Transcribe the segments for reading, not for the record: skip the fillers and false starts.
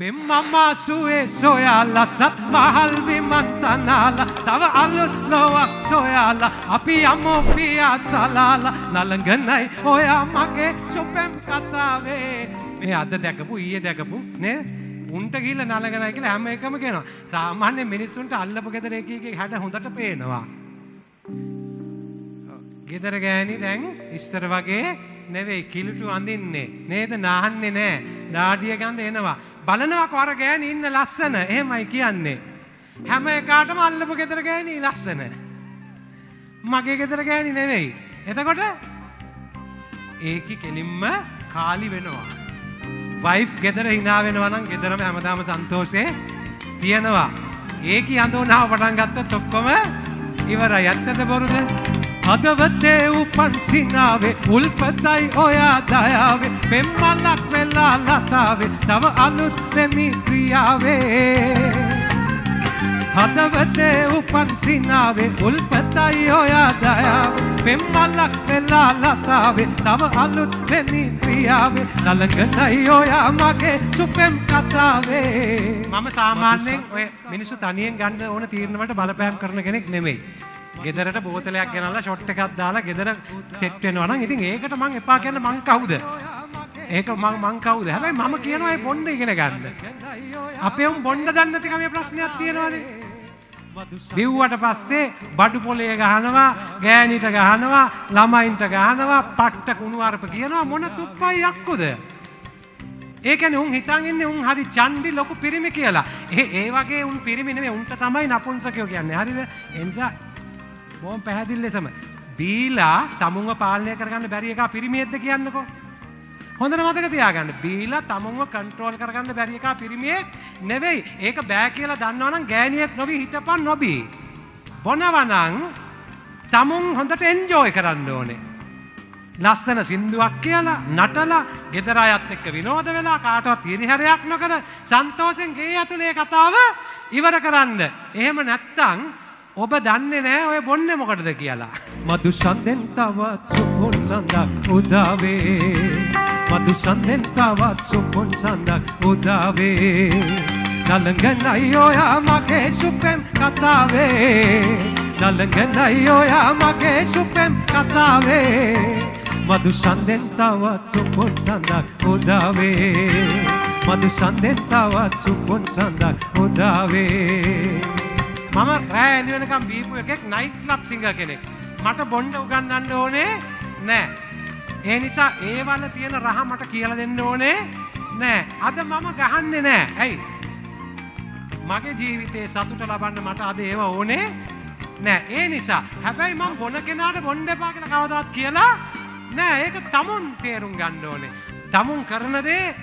Pemma suwe soyala sat mahal vimantanala tava alut lowak soyala api ammo piya salala nalanganai oya mage supem katawe මේ අද දැකපු ඊයේ දැකපු නේ උන්ට ගිහිල්ලා නලගනයි කියලා හැම එකම කියනවා සාමාන්‍ය මිනිස්සුන්ට අල්ලපු ගෙදර එකේ හැඩ හොඳට පේනවා ගෙදර ගෑණි දැන් ඉස්සර වගේ නෙවෙයි කිලුටු අඳින්නේ නේද නාහන්නේ නෑ දාඩිය ගඳ එනවා බලනවා කොර ගෑණි ඉන්න ලස්සන එහෙමයි කියන්නේ හැම එකාටම අල්ලපු ගෙදර ගෑණි ලස්සන මගේ ගෙදර ගෑණි නෙවෙයි එතකොට ඒකි කෙලින්ම කාලි වෙනවා වයිෆ් ගෙදර hina වෙනවා නම් ගෙදරම හැමදාම සන්තෝෂේ තියනවා ඒකි අඳෝනාව පටන් ගත්තොත් ඔක්කොම ඉවරයි ඇත්තද බොරුද හදවතේ උපන් සිනාවේ උල්පතයි ඔයා දයාවේ පෙම්මලක් වෙලා ලතාවේ තව අලුත් වෙමි ක්‍රියාවේ හදවතේ උපන් සිනාවේ උල්පතයි ඔයා දයාවේ පෙම්මලක් වෙලා ලතාවේ තව අලුත් වෙමි ක්‍රියාවේ නලංගනයි ඔයා මගේ සුපෙම් කතාවේ මම සාමාන්‍යයෙන් ඔය මිනිස්සු තනියෙන් ගන්න ඕන තීරණවලට බලපෑම් කරන කෙනෙක් නෙමෙයි ගෙදරට බෝතලයක් ගෙනල්ලා ෂොට් එකක් දාලා ගෙදර සෙට් වෙනවා නම් ඉතින් ඒකට මං එපා කියන්නේ මං කවුද? ඒක මං කවුද? හැබැයි මම කියනවා මේ බොණ්ඩ ඉගෙන ගන්න. අපේ උන් බොණ්ඩ දන්නේ නැති කමේ ප්‍රශ්නයක් තියෙනවානේ. බිව්වට පස්සේ බඩු පොලේ ගහනවා, ගෑණිට ගහනවා, ළමයින්ට ගහනවා, පට්ට කුණු අරප කියනවා මොන තුප්පයි යක්කුද? ඒ කියන්නේ උන් හිතන් ඉන්නේ උන් හරි චණ්ඩි ලොකු පිරිමි කියලා. ඒ වගේ උන් පිරිමි නෙමෙයි උන්ට තමයි නපුංසකයෝ කියන්නේ. හරිද? එනිසා බොම් පැහැදිලි ලෙසම බීලා තමුන්ව පාලනය කරගන්න බැරි එකා පිරිමියෙක්ද කියන්නකෝ හොඳට මතක තියාගන්න බීලා තමුන්ව කන්ට්‍රෝල් කරගන්න බැරි එකා පිරිමියෙක් නෙවෙයි ඒක බෑ කියලා දන්නවනම් ගෑණියෙක් නොවි හිටපන් නොබී බොනවනම් තමුන් හොඳට එන්ජොයි කරන්න ඕනේ ලස්සන සින්දුවක් කියලා නටලා ගෙදර අයත් එක්ක විනෝද වෙලා කාටවත් හිරිහැරයක් නොකර සන්තෝෂෙන් ගේ ඇතුලේ කතාව ඉවර කරන්න එහෙම නැත්තම් ඔබ දන්නේ නෑ ඔය බොන්නේ මොකටද කියලා මදු සඳෙන් තවත් සුපුන් සඳක් උදාවේ මදු සඳෙන් තවත් සුපුන් සඳක් උදාවේ නලංගනයි ඔයා මගේ සුපෙම් කතාවේ නලංගනයි ඔයා මගේ සුපෙම් කතාවේ මදු සඳෙන් තවත් සුපුන් සඳක් උදාවේ මදු සඳෙන් තවත් සුපුන් සඳක් උදාවේ මම රෑ එළි වෙනකම් බීපු එකෙක් නයිට් ක්ලබ් සිංගර් කෙනෙක්. මට බොණ්ඩ උගන්වන්න ඕනේ නෑ. ඒ නිසා ඒ වල තියෙන රහ මට කියලා දෙන්න ඕනේ නෑ. අද මම ගහන්නේ නෑ. ඇයි? මගේ ජීවිතේ සතුට ලබන්න මට අද ඒව ඕනේ නෑ. ඒ නිසා හැබැයි මම බොන කෙනාට බොන්න එපා කියලා කවදාවත් කියලා නෑ. ඒක තමුන් තේරුම් ගන්න ඕනේ. තමුන් කරන දේ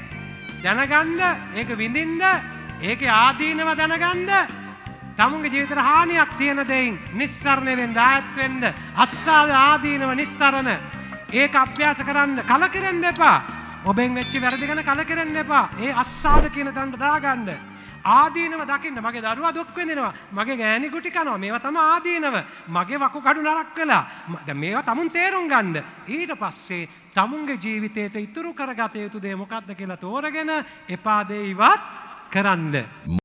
දැනගන්න, ඒක විඳින්න, ඒකේ ආදීනව දැනගන්න තමුන්ගේ ජීවිතේ හානියක් තියෙන දෙයින් නිස්සරණ වෙන්න ආයත් වෙන්න අස්සාවේ ආදීනව නිස්සරණ ඒක අභ්‍යාස කරන්න කලකිරෙන්න එපා ඔබෙන් වෙච්ච වැරදි ගැන කලකිරෙන්න එපා ඒ අස්සාද කියන තැනට දාගන්න ආදීනව දකින්න මගේ දරුවා දුක් විඳිනවා මගේ ගෑණි ගුටි කනවා මේවා තමයි ආදීනව මගේ වකුගඩු නරක් වෙලා දැන් මේවා තමුන් තේරුම් ගන්න ඊට පස්සේ තමුන්ගේ ජීවිතේට ඉතුරු කරගත යුතු දේ මොකක්ද කියලා තෝරගෙන එපා දේ ඉවත් කරන්න